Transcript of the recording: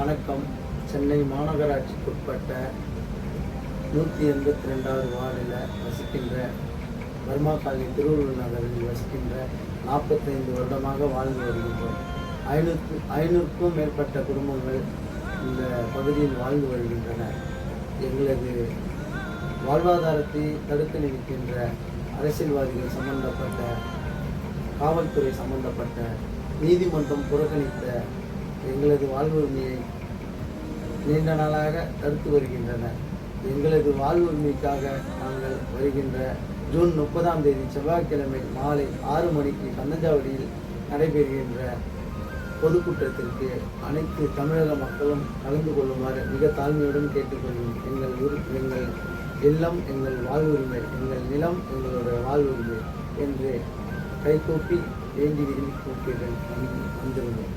வணக்கம். சென்னை மாநகராட்சிக்குட்பட்ட 182வது வார்டில் வசிக்கின்ற பர்மா காலனி திருவள்ளூர் நகரில் வசிக்கின்ற 45 வருடமாக வாழ்ந்து வருகின்றோம். 500க்கும் மேற்பட்ட குடும்பங்கள் இந்த பகுதியில் வாழ்ந்து வருகின்றன. எங்களது வாழ்வாதாரத்தை தடுத்து நிற்கின்ற அரசியல்வாதிகள் சம்பந்தப்பட்ட, காவல்துறை சம்பந்தப்பட்ட, நீதிமன்றம் புறக்கணித்த எங்களது வாழ்வுரிமையை நீண்ட நாளாக தடுத்து வருகின்றனர். எங்களது வாழ்வுரிமைக்காக நாங்கள் வருகின்ற ஜூன் 30ஆம் தேதி செவ்வாய்க்கிழமை மாலை 6 மணிக்கு கந்தஞ்சாவடியில் நடைபெறுகின்ற பொதுக்கூட்டத்திற்கு அனைத்து தமிழக மக்களும் கலந்து கொள்ளுமாறு மிக தாழ்மையுடன் கேட்டுக்கொள்வோம். எங்கள் இல்லம் எங்கள் வாழ்வுரிமை, எங்கள் நிலம் எங்களுடைய வாழ்வுரிமை என்று கைகூப்பி வேண்டி விரும்பி கூப்பிட்டு வந்திருந்தோம்.